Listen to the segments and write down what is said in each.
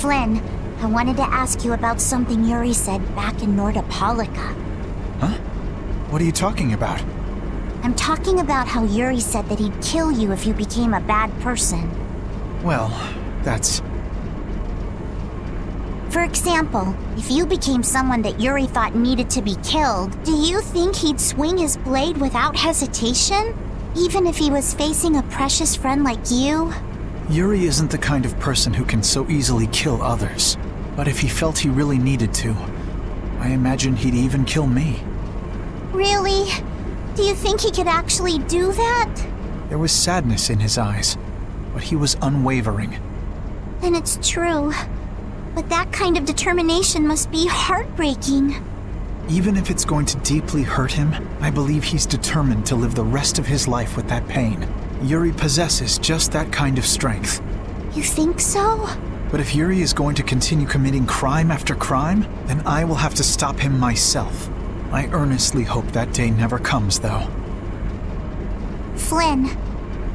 Flynn, I wanted to ask you about something Yuri said back in Nordopolica. Huh? What are you talking about? I'm talking about how Yuri said that he'd kill you if you became a bad person. Well, that's... For example, if you became someone that Yuri thought needed to be killed, do you think he'd swing his blade without hesitation? Even if he was facing a precious friend like you? Yuri isn't the kind of person who can so easily kill others. But if he felt he really needed to, I imagine he'd even kill me. Really? Do you think he could actually do that? There was sadness in his eyes, but he was unwavering. Then it's true. But that kind of determination must be heartbreaking. Even if it's going to deeply hurt him, I believe he's determined to live the rest of his life with that pain. Yuri possesses just that kind of strength. You think so? But if Yuri is going to continue committing crime after crime, then I will have to stop him myself. I earnestly hope that day never comes, though. Flynn,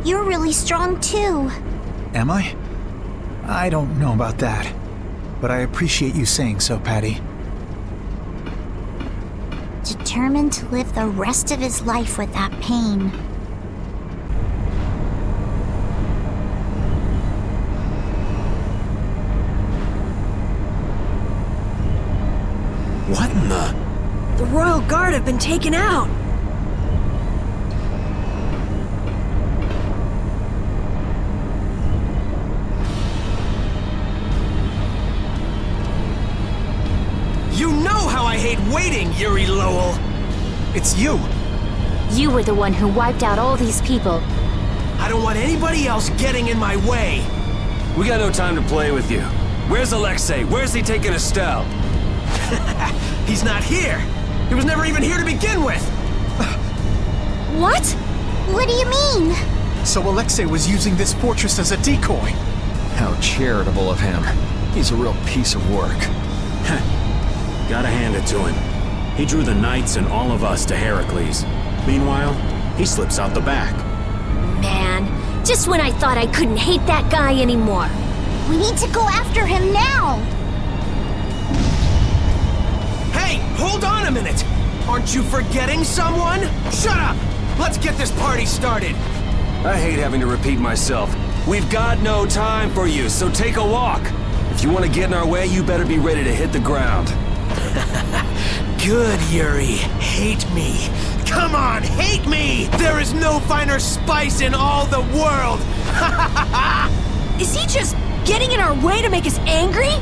you're really strong too. Am I? I don't know about that. But I appreciate you saying so, Patty. Determined to live the rest of his life with that pain. What in the... The Royal Guard have been taken out. You know how I hate waiting, Yuri Lowell! It's you! You were the one who wiped out all these people. I don't want anybody else getting in my way. We got no time to play with you. Where's Alexei? Where's he taking Estelle? He's not here! He was never even here to begin with! What? What do you mean? So Alexei was using this fortress as a decoy. How charitable of him. He's a real piece of work. Gotta hand it to him. He drew the knights and all of us to Heracles. Meanwhile, he slips out the back. Man, just when I thought I couldn't hate that guy anymore. We need to go after him now! Hey, hold on a minute! Aren't you forgetting someone? Shut up! Let's get this party started! I hate having to repeat myself. We've got no time for you, so take a walk. If you want to get in our way, you better be ready to hit the ground. Good, Yuri. Hate me. Come on, hate me! There is no finer spice in all the world! Is he just getting in our way to make us angry?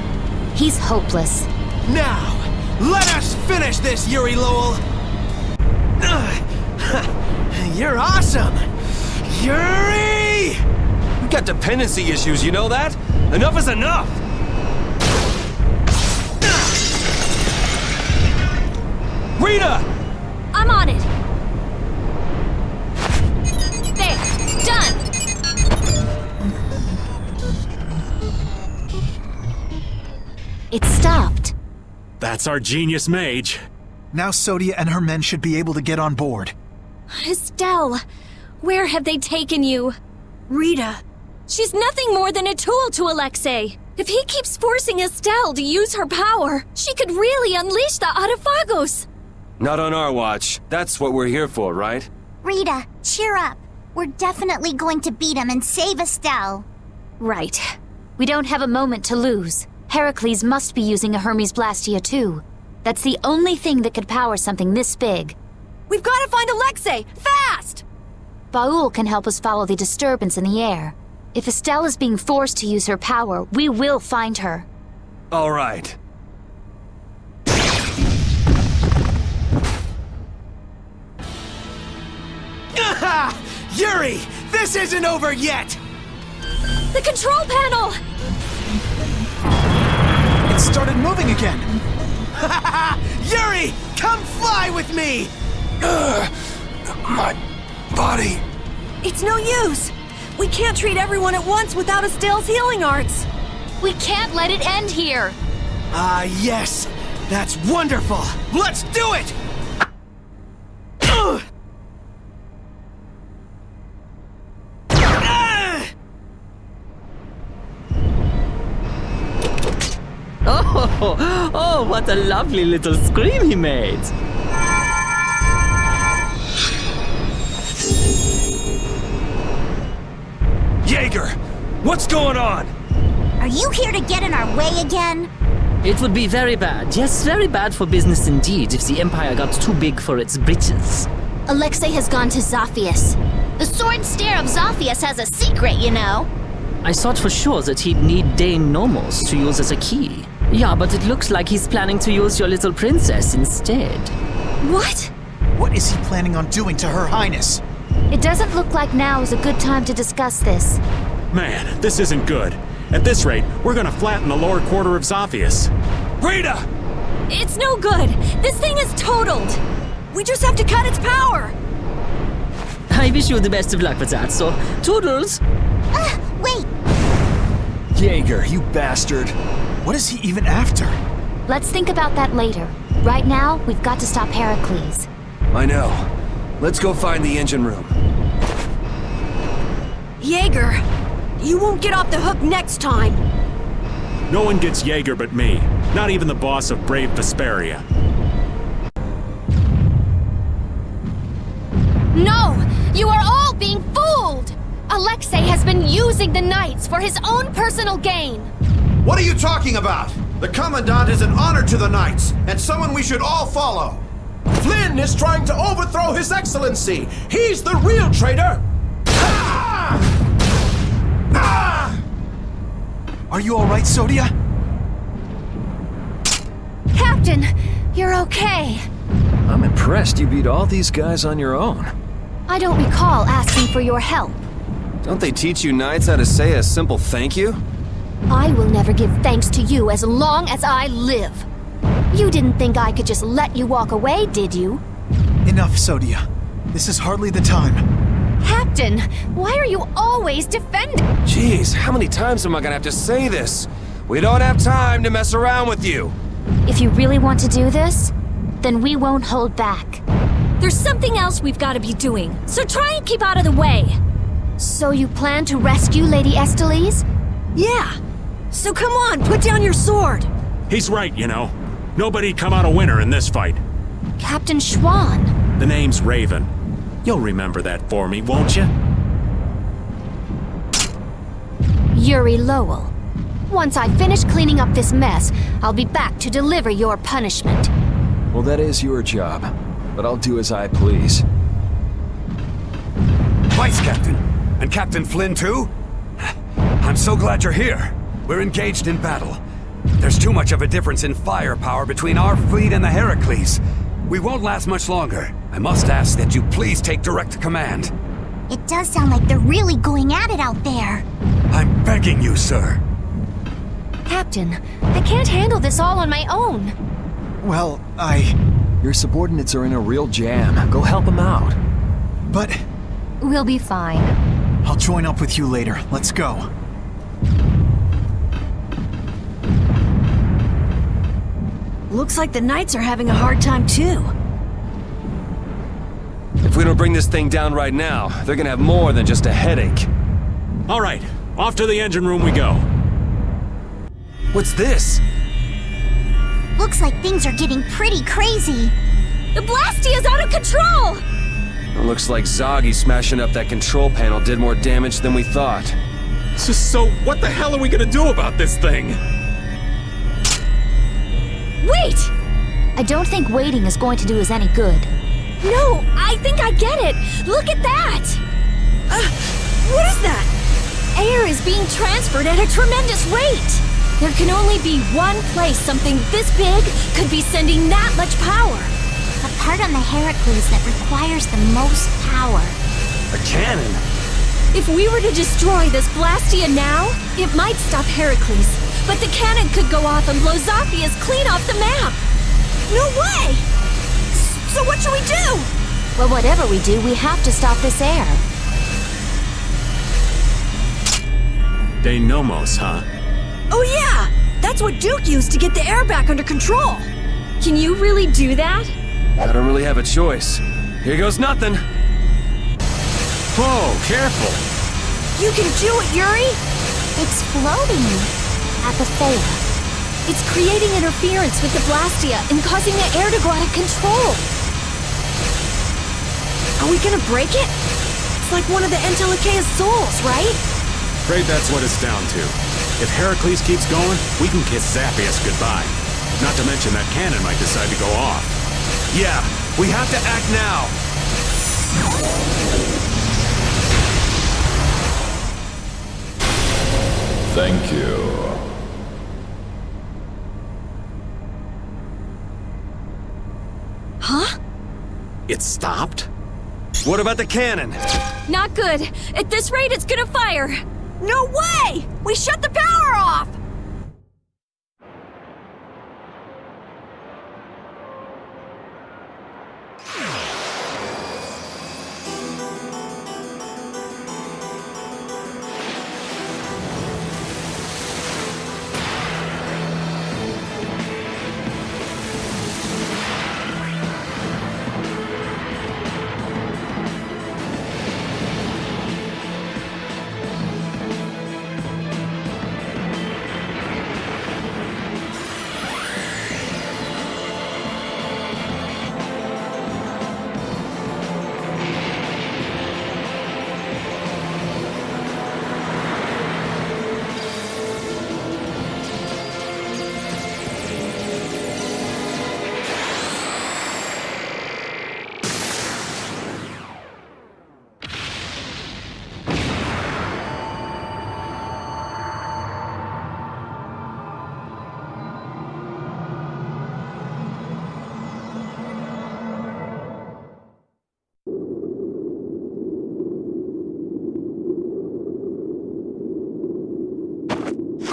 He's hopeless. Now, let us finish this, Yuri Lowell! You're awesome! Yuri! We've got dependency issues, you know that? Enough is enough! Rita! I'm on it. There, done. It stopped. That's our genius mage. Now Sodia and her men should be able to get on board. Estelle, where have they taken you? Rita. She's nothing more than a tool to Alexei. If he keeps forcing Estelle to use her power, she could really unleash the Autophagos. Not on our watch. That's what we're here for, right? Rita, cheer up. We're definitely going to beat him and save Estelle. Right. We don't have a moment to lose. Heracles must be using a Hermes blastia too. That's the only thing that could power something this big. We've got to find Alexei! Fast! Baul can help us follow the disturbance in the air. If Estelle is being forced to use her power, we will find her. All right. Yuri! This isn't over yet! The control panel! It started moving again! Yuri! Come fly with me! My body... It's no use! We can't treat everyone at once without Estelle's healing arts! We can't let it end here! Ah, yes! That's wonderful! Let's do it! Oh, what a lovely little scream he made. Jaeger, what's going on? Are you here to get in our way again? It would be very bad, yes, very bad for business indeed if the Empire got too big for its britches. Alexei has gone to Zopheus. The sword stare of Zopheus has a secret, you know. I thought for sure that he'd need Dane Nomos to use as a key. Yeah, but it looks like he's planning to use your little princess instead. What? What is he planning on doing to Her Highness? It doesn't look like now is a good time to discuss this. Man, this isn't good. At this rate, we're gonna flatten the lower quarter of Zopheus. Rita! It's no good. This thing is totaled. We just have to cut its power. I wish you the best of luck with that, so toodles! Wait, Jaeger, you bastard. What is he even after? Let's think about that later. Right now, we've got to stop Heracles. I know. Let's go find the engine room. Jaeger, you won't get off the hook next time. No one gets Jaeger but me. Not even the boss of brave Vesperia. No! You are all being fooled! Alexei has been using the knights for his own personal gain. What are you talking about? The Commandant is an honor to the Knights, and someone we should all follow. Flynn is trying to overthrow His Excellency. He's the real traitor. Ah! Ah! Are you all right, Sodia? Captain, you're okay. I'm impressed you beat all these guys on your own. I don't recall asking for your help. Don't they teach you knights how to say a simple thank you? I will never give thanks to you as long as I live. You didn't think I could just let you walk away, did you? Enough, Sodia. This is hardly the time. Captain, why are you always defending? Jeez, how many times am I gonna have to say this? We don't have time to mess around with you. If you really want to do this, then we won't hold back. There's something else we've got to be doing, so try and keep out of the way. So you plan to rescue Lady Estellise? Yeah. So come on, put down your sword. He's right, you know. Nobody come out a winner in this fight. Captain Schwann. The name's Raven. You'll remember that for me, won't you? Yuri Lowell. Once I finish cleaning up this mess, I'll be back to deliver your punishment. Well, that is your job, but I'll do as I please. Vice Captain, and Captain Flynn too? I'm so glad you're here. We're engaged in battle. There's too much of a difference in firepower between our fleet and the Heracles. We won't last much longer. I must ask that you please take direct command. it does sound like they're really going at it out there. I'm begging you, sir. Captain, I can't handle this all on my own. Well, Your subordinates are in a real jam. Go help them out. But We'll be fine. I'll join up with you later. Let's go. Looks like the Knights are having a hard time too. If we don't bring this thing down right now, they're gonna have more than just a headache. All right, off to the engine room we go. What's this? Looks like things are getting pretty crazy. The blastia is out of control! It looks like Zoggy smashing up that control panel did more damage than we thought. So what the hell are we gonna do about this thing? Wait! I don't think waiting is going to do us any good. No, I think I get it! Look at that! What is that? Air is being transferred at a tremendous rate. There can only be one place something this big could be sending that much power. The part on the Heracles that requires the most power. A cannon? If we were to destroy this blastia now, it might stop Heracles. But the cannon could go off and blow Zopheus clean off the map. No way! So what should we do? Well, whatever we do, we have to stop this air. De Nomos, huh? Oh yeah! That's what Duke used to get the air back under control. Can you really do that? I don't really have a choice. Here goes nothing. Whoa, careful! You can do it, Yuri! It's floating. At the fair. It's creating interference with the blastia and causing the air to go out of control. Are we gonna break it? It's like one of the Entelikea's souls, right? Afraid that's what it's down to. If Heracles keeps going, we can kiss Zapheus goodbye. Not to mention that cannon might decide to go off. Yeah, we have to act now. Thank you. Huh? It stopped? What about the cannon? Not good. At this rate, it's gonna fire. No way! We shut the power off!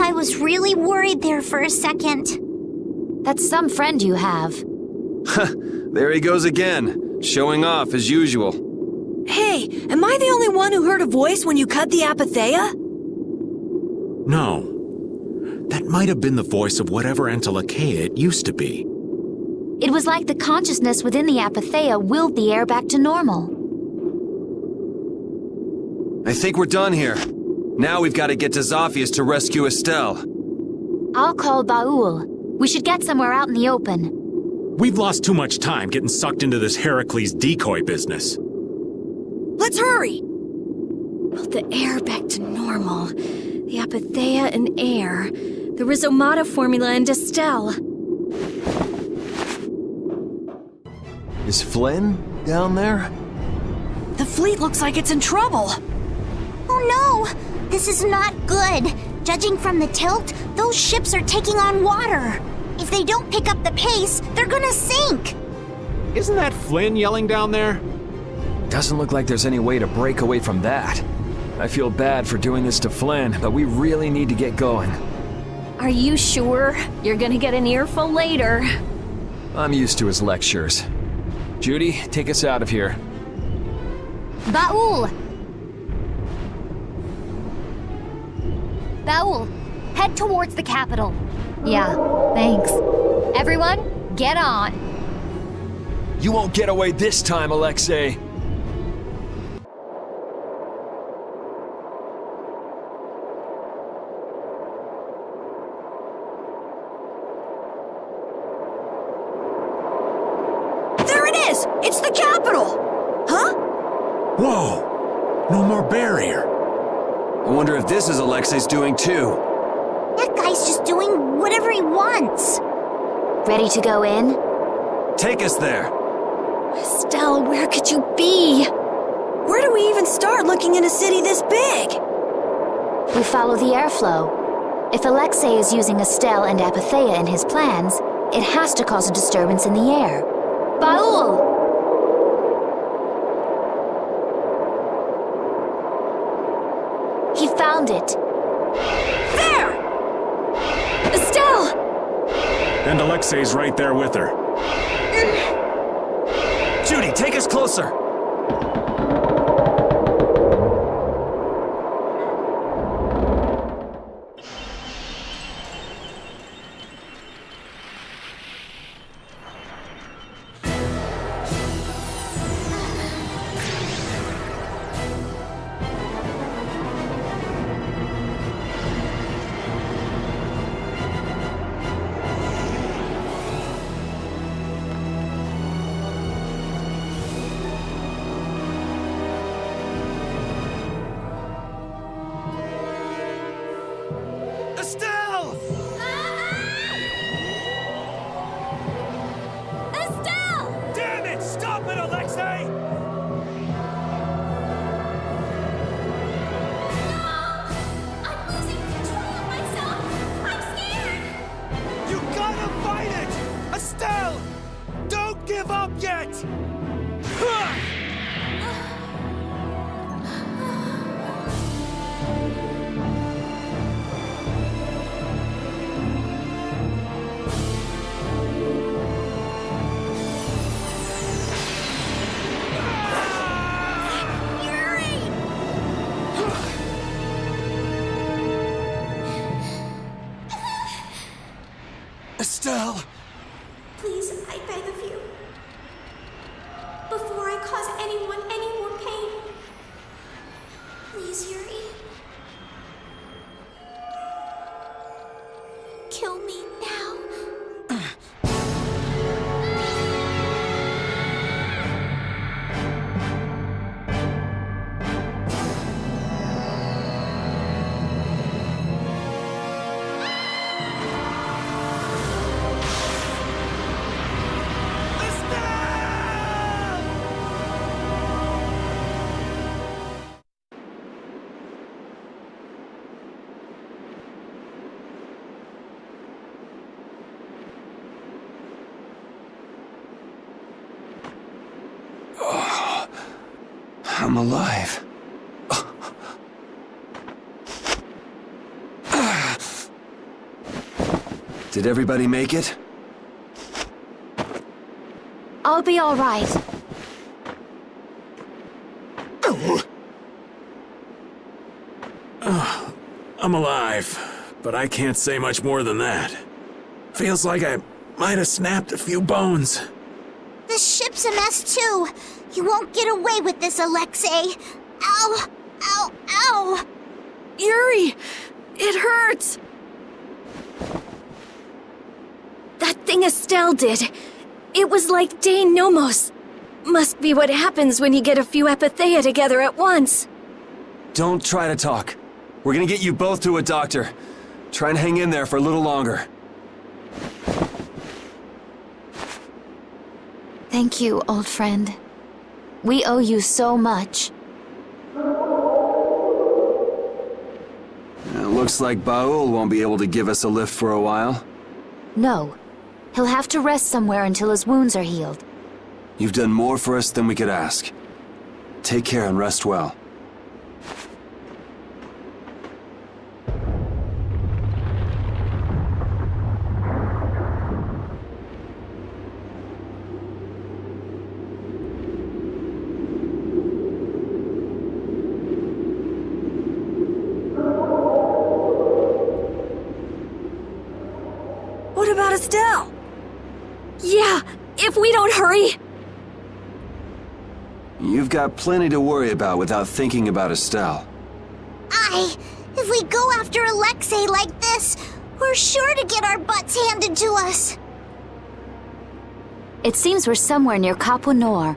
I was really worried there for a second. That's some friend you have. There he goes again, showing off as usual. Hey, am I the only one who heard a voice when you cut the apatheia? No. That might have been the voice of whatever Entelikea it used to be. It was like the consciousness within the apatheia willed the air back to normal. I think we're done here. Now we've got to get to Zopheus to rescue Estelle. I'll call Baul. We should get somewhere out in the open. We've lost too much time getting sucked into this Heracles decoy business. Let's hurry! Well, the air back to normal. The apatheia and air. The rhizomata formula and Estelle. Is Flynn down there? The fleet looks like it's in trouble. Oh no! This is not good. Judging from the tilt, those ships are taking on water. If they don't pick up the pace, they're gonna sink. Isn't that Flynn yelling down there? Doesn't look like there's any way to break away from that. I feel bad for doing this to Flynn, but we really need to get going. Are you sure? You're gonna get an earful later. I'm used to his lectures. Judy, take us out of here. Baul! Baul, head towards the capital. Yeah, thanks. Everyone, get on. You won't get away this time, Alexei. There it is! It's the capital! Huh? Whoa! No more barrier. I wonder if this is Alexei's doing too. That guy's just doing whatever he wants. Ready to go in? Take us there. Estelle, where could you be? Where do we even start looking in a city this big? We follow the airflow. If Alexei is using Estelle and Apatheia in his plans, it has to cause a disturbance in the air. Baul! He found it. There! Estelle! And Alexei's right there with her. Judy, take us closer. Estelle! Don't give up yet! Estelle! Please, I beg of you. Before I cause anyone any more pain. Please, Yuri. Kill me now. I'm alive. Did everybody make it? I'll be all right. I'm alive, but I can't say much more than that. Feels like I might have snapped a few bones. The ship's a mess too. You won't get away with this, Alexei. Ow! Ow! Ow! Yuri! It hurts! That thing Estelle did. It was like Dane Nomos. Must be what happens when you get a few Apatheia together at once. Don't try to talk. We're gonna get you both to a doctor. Try and hang in there for a little longer. Thank you, old friend. We owe you so much. Looks like Baul won't be able to give us a lift for a while. No. He'll have to rest somewhere until his wounds are healed. You've done more for us than we could ask. Take care and rest well. What about Estelle? Yeah, if we don't hurry. You've got plenty to worry about without thinking about Estelle. If we go after Alexei like this, we're sure to get our butts handed to us. It seems we're somewhere near Capo Nor.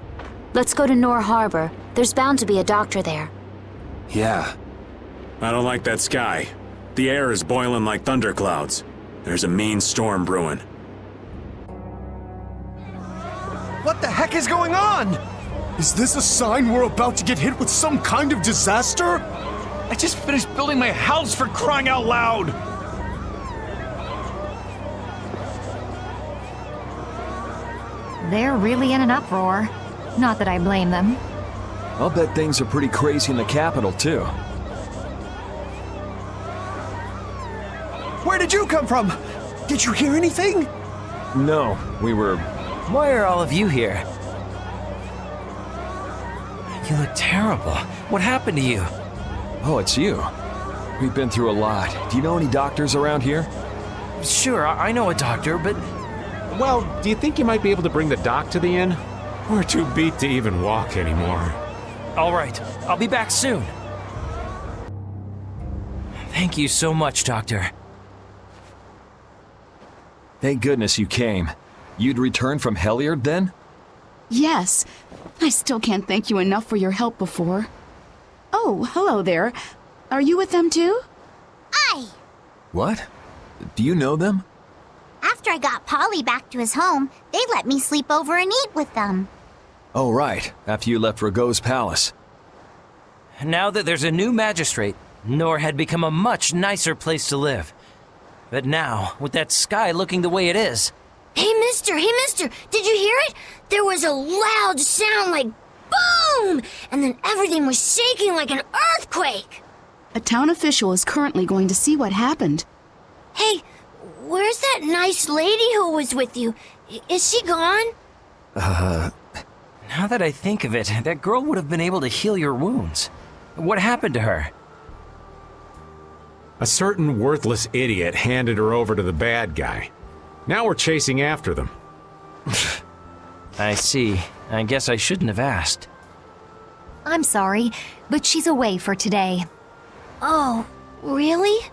Let's go to Nor Harbor. There's bound to be a doctor there. Yeah. I don't like that sky. The air is boiling like thunderclouds. There's a mean storm brewing. What the heck is going on? Is this a sign we're about to get hit with some kind of disaster? I just finished building my house, for crying out loud! They're really in an uproar. Not that I blame them. I'll bet things are pretty crazy in the capital, too. Where did you come from? Did you hear anything? No, we were... Why are all of you here? You look terrible. What happened to you? Oh, it's you. We've been through a lot. Do you know any doctors around here? Sure, I know a doctor, but... Well, do you think you might be able to bring the doc to the inn? We're too beat to even walk anymore. All right, I'll be back soon. Thank you so much, Doctor. Thank goodness you came. You'd returned from Heliard then? Yes. I still can't thank you enough for your help before. Oh, hello there. Are you with them too? What? Do you know them? After I got Polly back to his home, they let me sleep over and eat with them. Oh, right. After you left Rago's palace. Now that there's a new magistrate, Nor had become a much nicer place to live. But now, with that sky looking the way it is... Hey, Mister, did you hear it? There was a loud sound like boom! And then everything was shaking like an earthquake! A town official is currently going to see what happened. Hey, where's that nice lady who was with you? Is she gone? Now that I think of it, that girl would have been able to heal your wounds. What happened to her? A certain worthless idiot handed her over to the bad guy. Now we're chasing after them. I see. I guess I shouldn't have asked. I'm sorry, but she's away for today. Oh, really?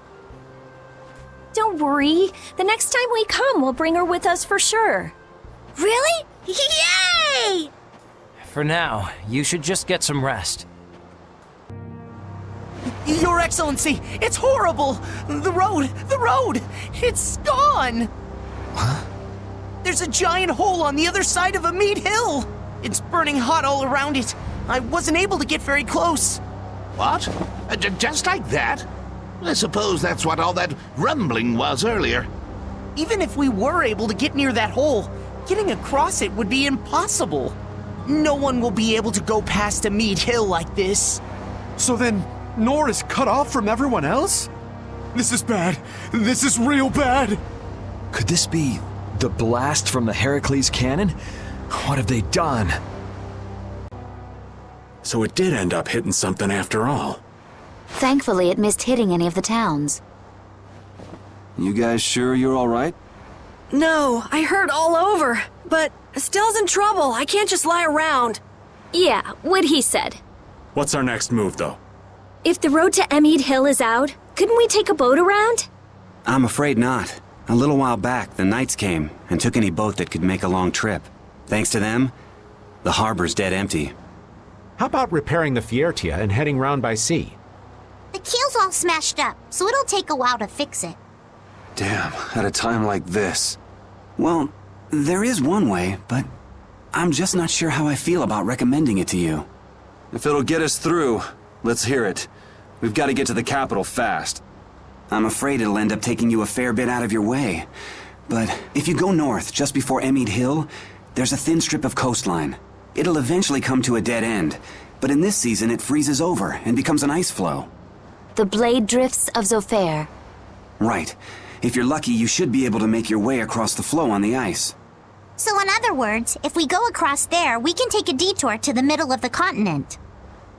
Don't worry. The next time we come, we'll bring her with us for sure. Really? Yay! For now, you should just get some rest. Your Excellency, it's horrible! The road! It's gone! Huh? There's a giant hole on the other side of a meat hill! It's burning hot all around it. I wasn't able to get very close. What? Just like that? I suppose that's what all that rumbling was earlier. Even if we were able to get near that hole, getting across it would be impossible. No one will be able to go past a meat hill like this. So then, Nor is cut off from everyone else? This is bad. This is real bad. Could this be the blast from the Heracles cannon? What have they done? So it did end up hitting something after all. Thankfully, it missed hitting any of the towns. You guys sure you're all right? No, I hurt all over. But Estelle's in trouble. I can't just lie around. Yeah, what he said. What's our next move, though? If the road to Emmead Hill is out, couldn't we take a boat around? I'm afraid not. A little while back, the Knights came and took any boat that could make a long trip. Thanks to them, the harbor's dead empty. How about repairing the Fiertia and heading round by sea? The keel's all smashed up, so it'll take a while to fix it. Damn, at a time like this. Well, there is one way, but I'm just not sure how I feel about recommending it to you. If it'll get us through, let's hear it. We've got to get to the capital fast. I'm afraid it'll end up taking you a fair bit out of your way. But if you go north just before Emmead Hill, there's a thin strip of coastline. It'll eventually come to a dead end, but in this season it freezes over and becomes an ice flow. The blade drifts of Zopheir. Right. If you're lucky, you should be able to make your way across the flow on the ice. So in other words, if we go across there, we can take a detour to the middle of the continent.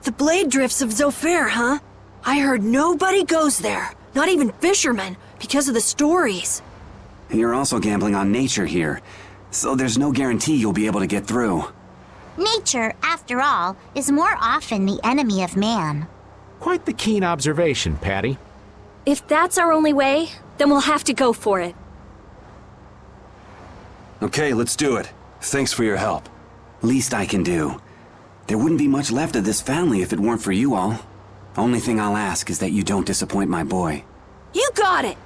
The blade drifts of Zopheir, huh? I heard nobody goes there. Not even fishermen, because of the stories. You're also gambling on nature here, so there's no guarantee you'll be able to get through. Nature, after all, is more often the enemy of man. Quite the keen observation, Patty. If that's our only way, then we'll have to go for it. Okay, let's do it. Thanks for your help. Least I can do. There wouldn't be much left of this family if it weren't for you all. Only thing I'll ask is that you don't disappoint my boy. You got it!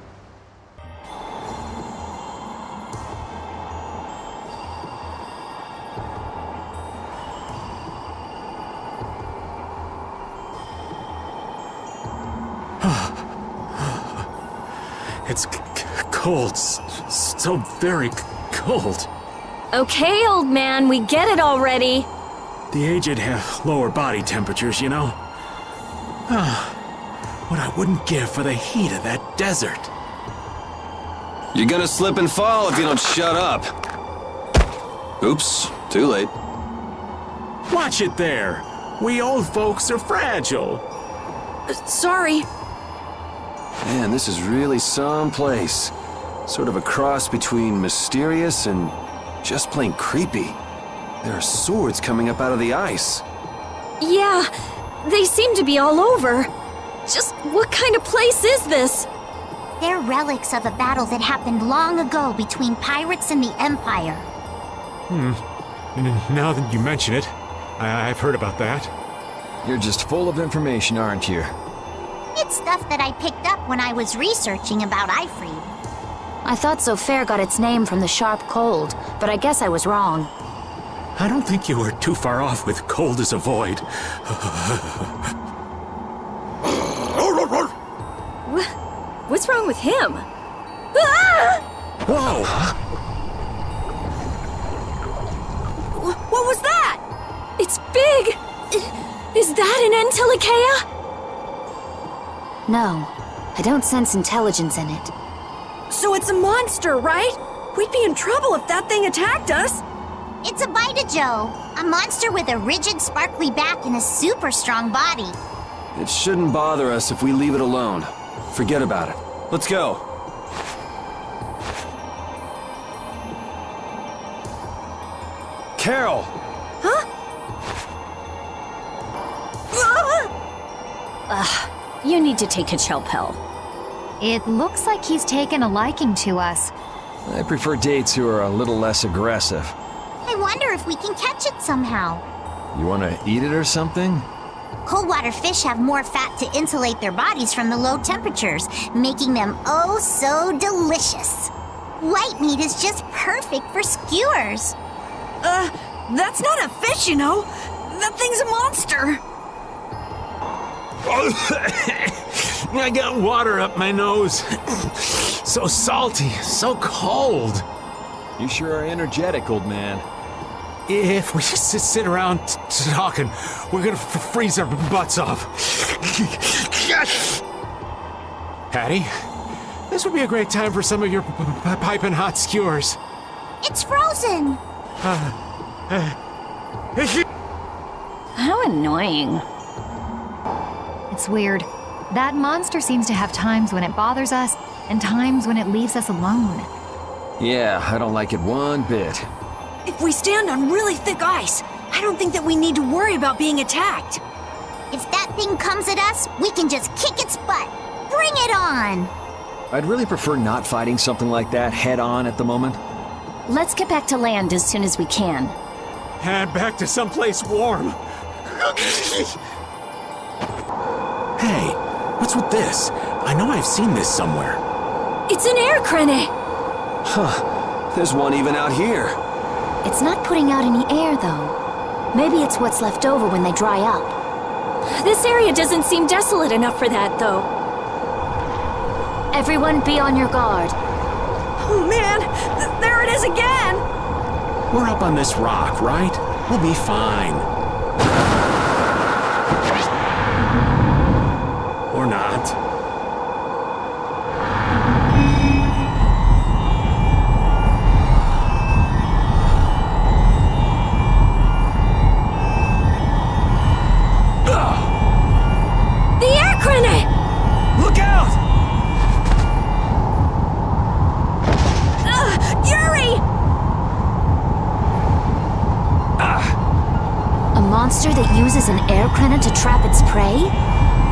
It's cold. So very cold. Okay, old man, we get it already. The aged have lower body temperatures, you know. What I wouldn't give for the heat of that desert. You're gonna slip and fall if you don't shut up. Oops, too late. Watch it there. We old folks are fragile. Sorry. Man, this is really some place. Sort of a cross between mysterious and just plain creepy. There are swords coming up out of the ice. Yeah, they seem to be all over. Just what kind of place is this? They're relics of a battle that happened long ago between pirates and the Empire. Now that you mention it, I've heard about that. You're just full of information, aren't you? It's stuff that I picked up when I was researching about Ifrid. I thought Zopheir got its name from the sharp cold, but I guess I was wrong. I don't think you were too far off with cold as a void. What's wrong with him? Ah! Whoa! big! Is that an Entelecea? No, I don't sense intelligence in it. So it's a monster, right? We'd be in trouble if that thing attacked us. It's a Bitajo, a monster with a rigid, sparkly back and a super strong body. It shouldn't bother us if we leave it alone. Forget about it. Let's go. Carol! You need to take a chill pill. It looks like he's taken a liking to us. I prefer dates who are a little less aggressive. I wonder if we can catch it somehow. You want to eat it or something? Cold water fish have more fat to insulate their bodies from the low temperatures, making them oh so delicious. White meat is just perfect for skewers. That's not a fish, you know. That thing's a monster. I got water up my nose. So salty, so cold. You sure are energetic, old man. If we just sit around talking, we're gonna freeze our butts off. Patty, this would be a great time for some of your piping hot skewers. It's frozen. How annoying. It's weird. That monster seems to have times when it bothers us and times when it leaves us alone. Yeah, I don't like it one bit. If we stand on really thick ice, I don't think that we need to worry about being attacked. If that thing comes at us, we can just kick its butt. Bring it on! I'd really prefer not fighting something like that head on at the moment. Let's get back to land as soon as we can. And back to someplace warm. Hey, what's with this? I know I've seen this somewhere. It's an air crane. Huh. There's one even out here. It's not putting out any air, though. Maybe it's what's left over when they dry up. This area doesn't seem desolate enough for that, though. Everyone be on your guard. Oh man, there it is again! We're up on this rock, right? We'll be fine. Or not. The air crane! Look out! Yuri! A monster that uses an air cannon to trap its prey?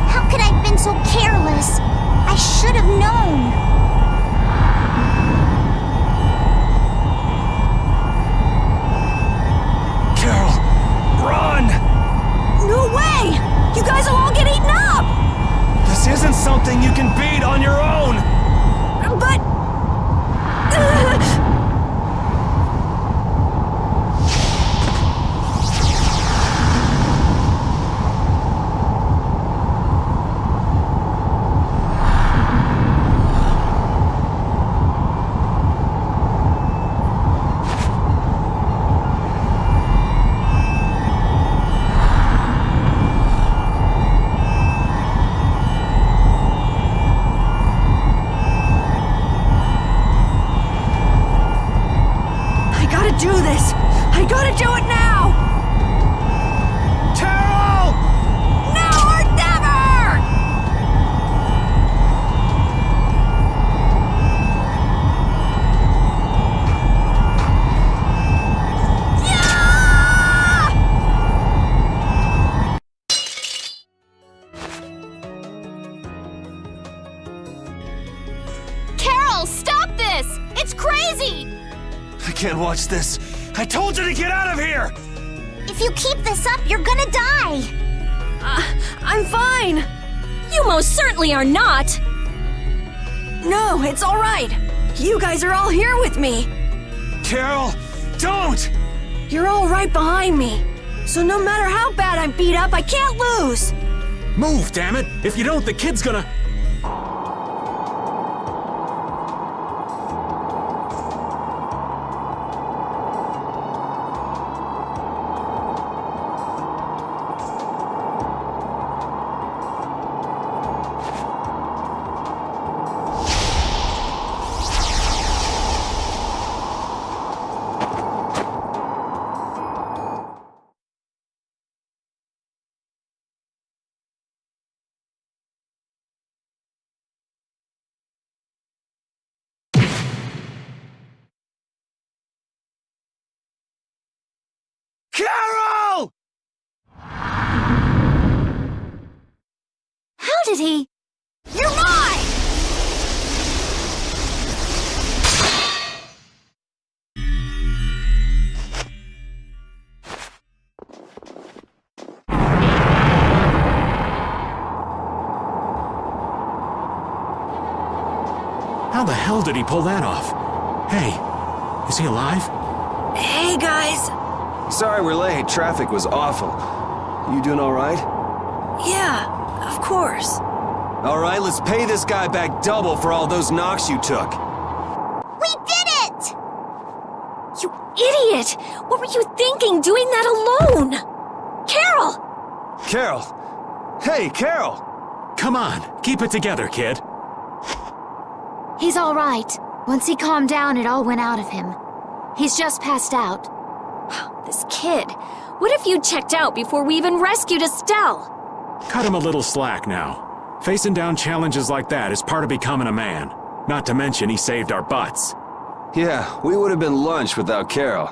How could I have been so careless? I should have known. Carol, run! No way! You guys will all get eaten up! This isn't something you can beat on your own! But... do this! I gotta do it now! Carol! Now or never! Carol, stop this! It's crazy! I can't watch this. I told you to get out of here! If you keep this up, you're gonna die. I'm fine. You most certainly are not. No, it's all right. You guys are all here with me. Carol, don't! You're all right behind me. So no matter how bad I'm beat up, I can't lose. Move, damn it! If you don't, the kid's gonna... Carol! How did he? You're mine! How the hell did he pull that off? Hey, is he alive? Hey, guys. Sorry we're late. Traffic was awful. You doing all right? Yeah, of course. All right, let's pay this guy back double for all those knocks you took. We did it! You idiot! What were you thinking doing that alone? Carol! Carol! Hey, Carol! Come on, keep it together, kid. He's all right. Once he calmed down, it all went out of him. He's just passed out. This kid. What if you checked out before we even rescued Estelle? Cut him a little slack now. Facing down challenges like that is part of becoming a man. Not to mention he saved our butts. Yeah, we would have been lunch without Carol.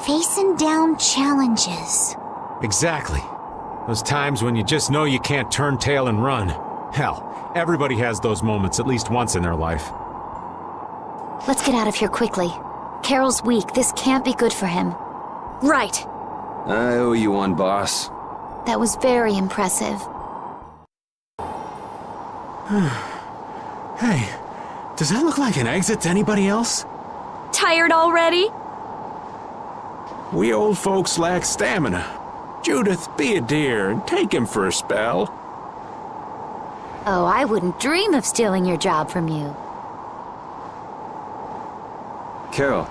Facing down challenges. Exactly. Those times when you just know you can't turn tail and run. Hell, everybody has those moments at least once in their life. Let's get out of here quickly. Carol's weak. This can't be good for him. Right. I owe you one, boss. That was very impressive. Hey, does that look like an exit to anybody else? Tired already? We old folks lack stamina. Judith, be a dear and take him for a spell. Oh, I wouldn't dream of stealing your job from you. Carol,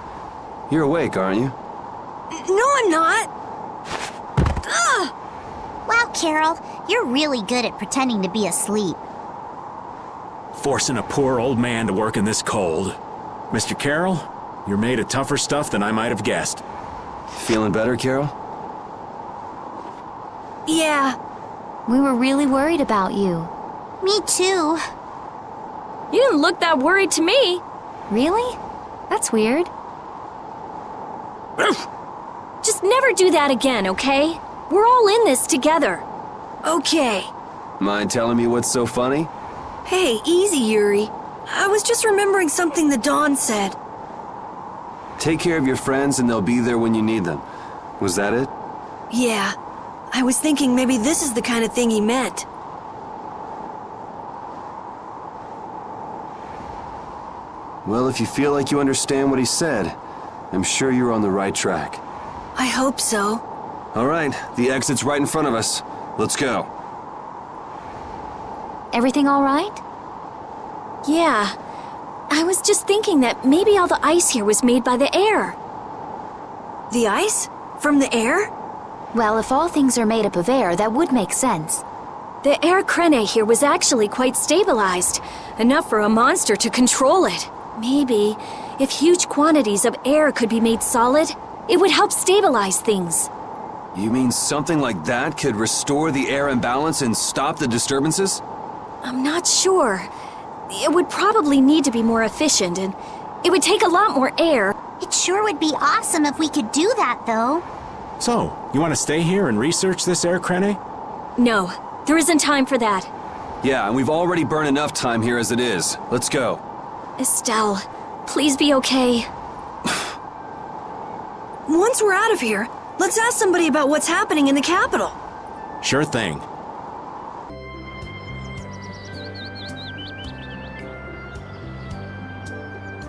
you're awake, aren't you? No, I'm not. Ugh! Wow, Carol, you're really good at pretending to be asleep. Forcing a poor old man to work in this cold. Mr. Carroll, you're made of tougher stuff than I might have guessed. Feeling better, Carol? Yeah. We were really worried about you. Me too. You didn't look that worried to me. Really? That's weird. Just never do that again, okay? We're all in this together. Okay. Mind telling me what's so funny? Hey, easy, Yuri. I was just remembering something the Dawn said. Take care of your friends and they'll be there when you need them. Was that it? Yeah. I was thinking maybe this is the kind of thing he meant. Well, if you feel like you understand what he said, I'm sure you're on the right track. I hope so. All right, the exit's right in front of us. Let's go. Everything all right? Yeah. I was just thinking that maybe all the ice here was made by the air. The ice? From the air? Well, if all things are made up of air, that would make sense. The air crene here was actually quite stabilized, enough for a monster to control it. Maybe, if huge quantities of air could be made solid, it would help stabilize things. You mean something like that could restore the air imbalance and stop the disturbances? I'm not sure. It would probably need to be more efficient, and it would take a lot more air. It sure would be awesome if we could do that, though. So, you want to stay here and research this air crene? No, there isn't time for that. Yeah, and we've already burned enough time here as it is. Let's go. Estelle, please be okay. Once we're out of here, let's ask somebody about what's happening in the capital. Sure thing.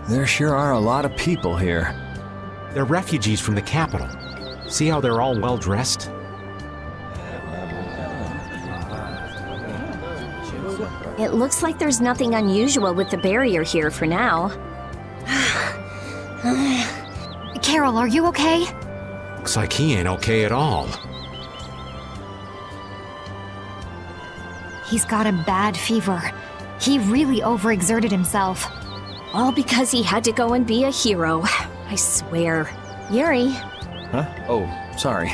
There sure are a lot of people here. They're refugees from the capital. See how they're all well dressed? It looks like there's nothing unusual with the barrier here for now. Carol, are you okay? Looks like he ain't okay at all. He's got a bad fever. He really overexerted himself. All because he had to go and be a hero. I swear. Yuri. Huh? Oh, sorry.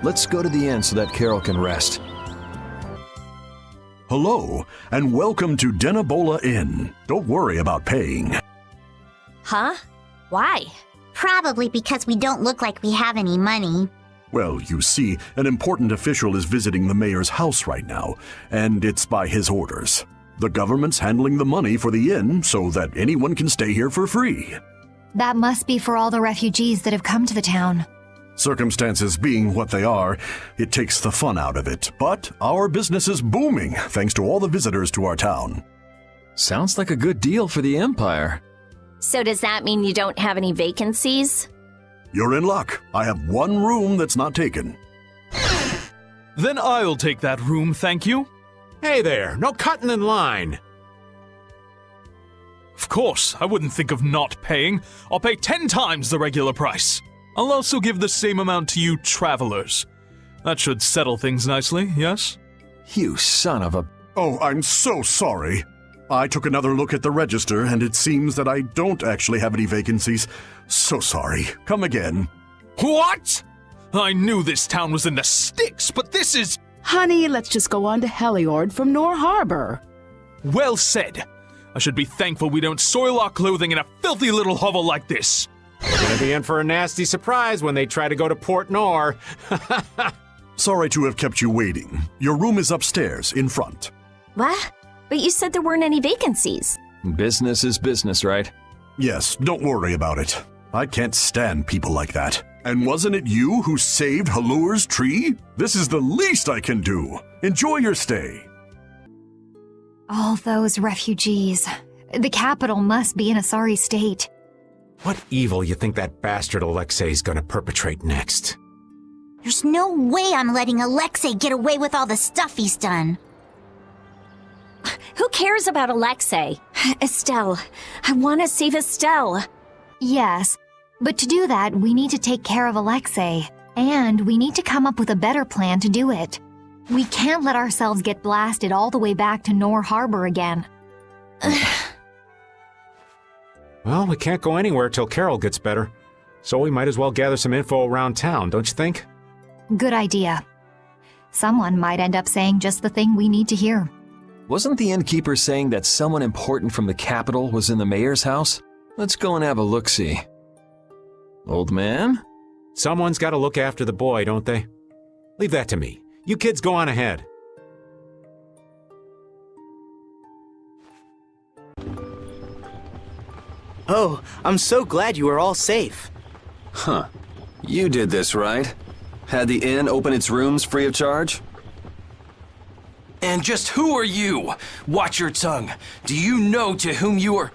Let's go to the inn so that Carol can rest. Hello, and welcome to Denabola Inn. Don't worry about paying. Huh? Why? Probably because we don't look like we have any money. Well, you see, an important official is visiting the mayor's house right now, and it's by his orders. The government's handling the money for the inn so that anyone can stay here for free. That must be for all the refugees that have come to the town. Circumstances being what they are, it takes the fun out of it. But our business is booming thanks to all the visitors to our town. Sounds like a good deal for the Empire. So does that mean you don't have any vacancies? You're in luck. I have one room that's not taken. Then I'll take that room, thank you. Hey there, no cutting in line. Of course, I wouldn't think of not paying. I'll pay 10 times the regular price. I'll also give the same amount to you travelers. That should settle things nicely, yes? You son of a... Oh, I'm so sorry. I took another look at the register, and it seems that I don't actually have any vacancies. So sorry. Come again. What? I knew this town was in the sticks, but this is... Honey, let's just go on to Heliord from Nor Harbor. Well said. I should be thankful we don't soil our clothing in a filthy little hovel like this. We're gonna be in for a nasty surprise when they try to go to Port Nor. Sorry to have kept you waiting. Your room is upstairs, in front. What? But you said there weren't any vacancies. Business is business, right? Yes, don't worry about it. I can't stand people like that. And wasn't it you who saved Halur's tree? This is the least I can do. Enjoy your stay. All those refugees. The capital must be in a sorry state. What evil you think that bastard Alexei's gonna perpetrate next? There's no way I'm letting Alexei get away with all the stuff he's done. Who cares about Alexei? Estelle. I want to save Estelle. Yes, but to do that, we need to take care of Alexei. And we need to come up with a better plan to do it. We can't let ourselves get blasted all the way back to Nor Harbor again. Well, we can't go anywhere till Carol gets better. So we might as well gather some info around town, don't you think? Good idea. Someone might end up saying just the thing we need to hear. Wasn't the innkeeper saying that someone important from the capital was in the mayor's house? Let's go and have a look-see. Old man? Someone's got to look after the boy, don't they? Leave that to me. You kids go on ahead. Oh, I'm so glad you are all safe. Huh. You did this, right? Had the inn open its rooms free of charge? And just who are you? Watch your tongue. Do you know to whom you are...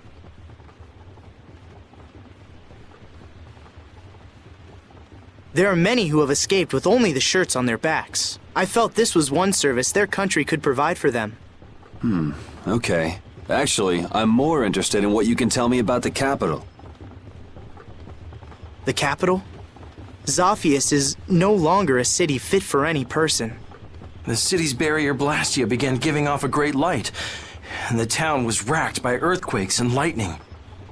There are many who have escaped with only the shirts on their backs. I felt this was one service their country could provide for them. Okay. Actually, I'm more interested in what you can tell me about the capital. The capital? Zopheir is no longer a city fit for any person. The city's barrier blastia began giving off a great light, and the town was racked by earthquakes and lightning.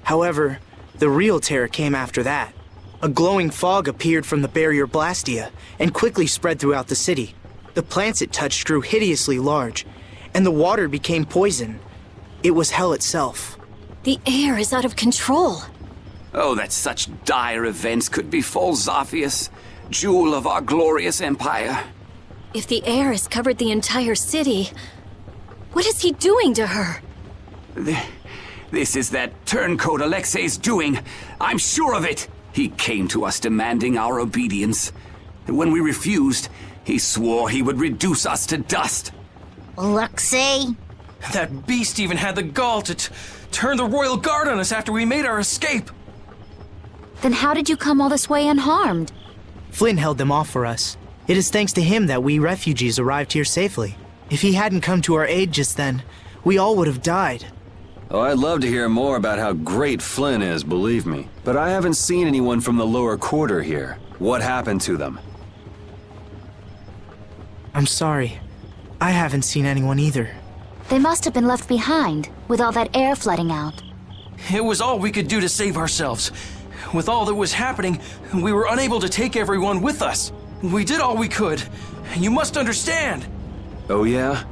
However, the real terror came after that. A glowing fog appeared from the barrier blastia and quickly spread throughout the city. The plants it touched grew hideously large, and the water became poison. It was hell itself. The air is out of control. Oh, that such dire events could befall Zopheir, jewel of our glorious empire. If the air has covered the entire city, what is he doing to her? This is that turncoat Alexei's doing. I'm sure of it. He came to us demanding our obedience. And when we refused, he swore he would reduce us to dust. Alexei? That beast even had the gall to turn the royal guard on us after we made our escape. Then how did you come all this way unharmed? Flynn held them off for us. It is thanks to him that we refugees arrived here safely. If he hadn't come to our aid just then, we all would have died. Oh, I'd love to hear more about how great Flynn is, believe me. But I haven't seen anyone from the lower quarter here. What happened to them? I'm sorry. I haven't seen anyone either. They must have been left behind, with all that air flooding out. It was all we could do to save ourselves. With all that was happening, we were unable to take everyone with us. We did all we could. You must understand. Oh, yeah?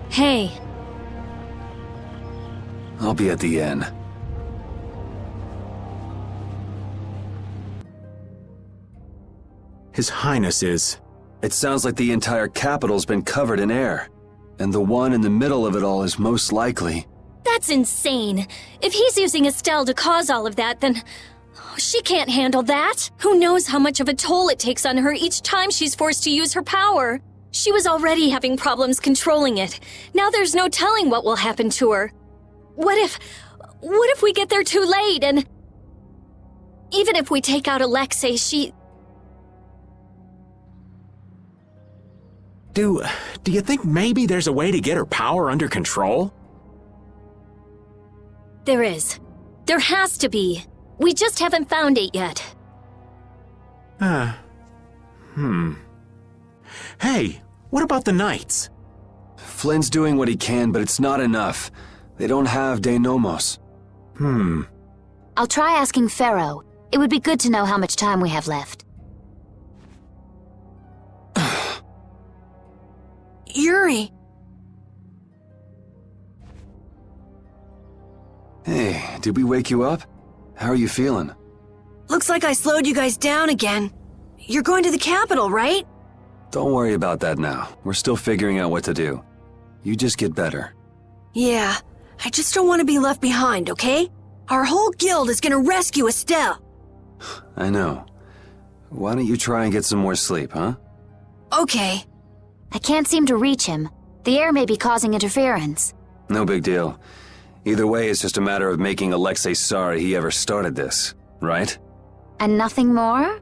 Hey. I'll be at the inn. His Highness is... It sounds like the entire capital's been covered in air. And the one in the middle of it all is most likely... That's insane. If he's using Estelle to cause all of that, then... She can't handle that. Who knows how much of a toll it takes on her each time she's forced to use her power. She was already having problems controlling it. Now there's no telling what will happen to her. What if we get there too late and... Even if we take out Alexei, she... Do you think maybe there's a way to get her power under control? There is. There has to be. We just haven't found it yet. Hey, what about the Knights? Flynn's doing what he can, but it's not enough. They don't have De Nomos. I'll try asking Pharaoh. It would be good to know how much time we have left. Yuri! Hey, did we wake you up? How are you feeling? Looks like I slowed you guys down again. You're going to the capital, right? Don't worry about that now. We're still figuring out what to do. You just get better. Yeah, I just don't want to be left behind, okay? Our whole guild is gonna rescue Estelle. I know. Why don't you try and get some more sleep, huh? Okay. I can't seem to reach him. The air may be causing interference. No big deal. Either way, it's just a matter of making Alexei sorry he ever started this, right? And nothing more?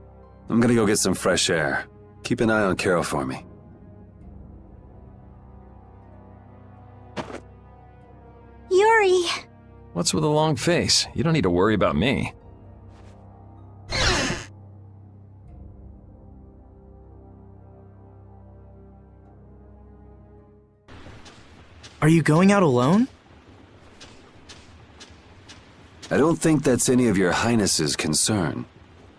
I'm gonna go get some fresh air. Keep an eye on Carol for me. Yuri! What's with a long face? You don't need to worry about me. Are you going out alone? I don't think that's any of your Highness's concern.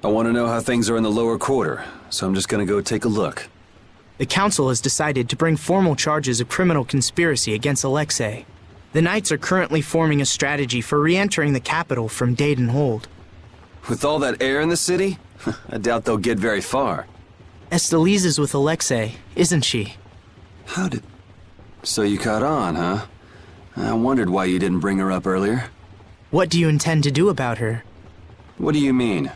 I want to know how things are in the lower quarter, so I'm just gonna go take a look. The council has decided to bring formal charges of criminal conspiracy against Alexei. The Knights are currently forming a strategy for re-entering the capital from Dayton Hold. With all that air in the city, I doubt they'll get very far. Estelise is with Alexei, isn't she? How did... So you caught on, huh? I wondered why you didn't bring her up earlier. What do you intend to do about her? What do you mean?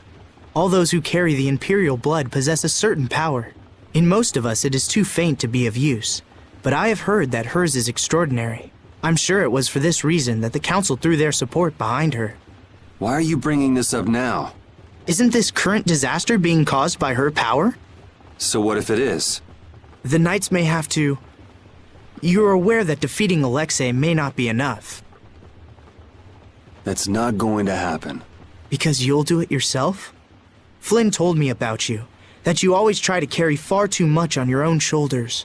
All those who carry the Imperial blood possess a certain power. In most of us, it is too faint to be of use. But I have heard that hers is extraordinary. I'm sure it was for this reason that the Council threw their support behind her. Why are you bringing this up now? Isn't this current disaster being caused by her power? So what if it is? The Knights may have to... You're aware that defeating Alexei may not be enough. That's not going to happen. Because you'll do it yourself? Flynn told me about you, that you always try to carry far too much on your own shoulders.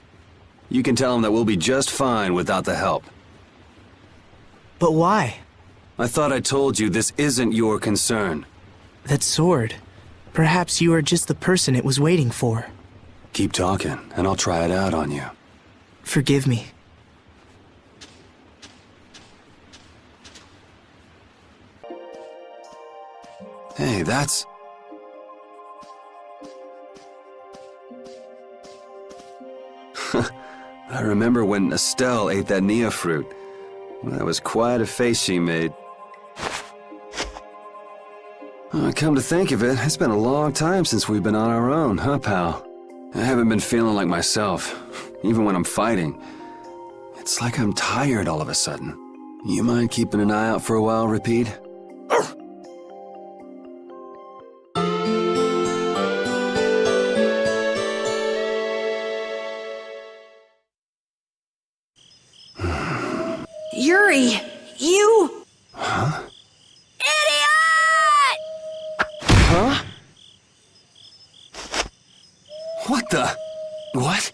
You can tell him that we'll be just fine without the help. But why? I thought I told you this isn't your concern. That sword. Perhaps you are just the person it was waiting for. Keep talking, and I'll try it out on you. Forgive me. Hey, that's... I remember when Estelle ate that Nia fruit. That was quite a face she made. Come to think of it, it's been a long time since we've been on our own, huh, pal? I haven't been feeling like myself, even when I'm fighting. It's like I'm tired all of a sudden. You mind keeping an eye out for a while, Repeat? Yuri, you... Huh? Idiot! Huh? What the... What?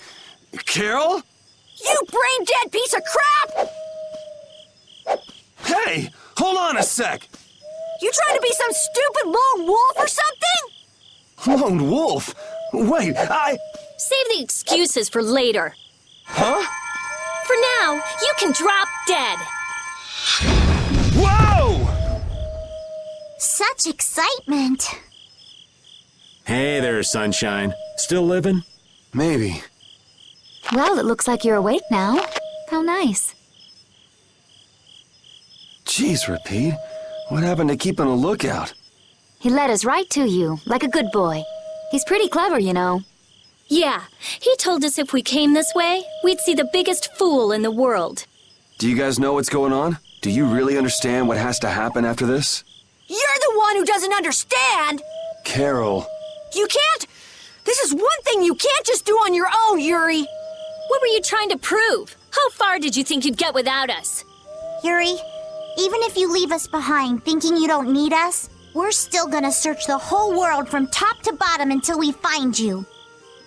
Carol? You brain-dead piece of crap! Hey! Hold on a sec! You trying to be some stupid lone wolf or something? Lone wolf? Wait, Save the excuses for later. Huh? For now, you can drop dead. Whoa! Such excitement. Hey there, Sunshine. Still living? Maybe. Well, it looks like you're awake now. How nice. Jeez, Repeat. What happened to keeping a lookout? He led us right to you, like a good boy. He's pretty clever, you know. Yeah, he told us if we came this way, we'd see the biggest fool in the world. Do you guys know what's going on? Do you really understand what has to happen after this? You're the one who doesn't understand! Carol. You can't! This is one thing you can't just do on your own, Yuri! What were you trying to prove? How far did you think you'd get without us? Yuri, even if you leave us behind thinking you don't need us, we're still gonna search the whole world from top to bottom until we find you.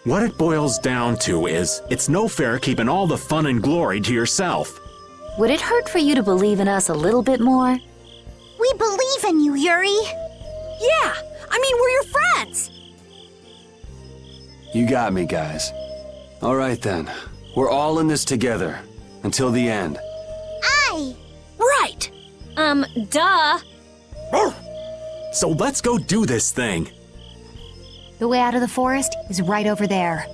What it boils down to is, it's no fair keeping all the fun and glory to yourself. Would it hurt for you to believe in us a little bit more? We believe in you, Yuri. Yeah, I mean, we're your friends. You got me, guys. All right then. We're all in this together. Until the end. Aye. Right. Duh. So let's go do this thing. The way out of the forest is right over there.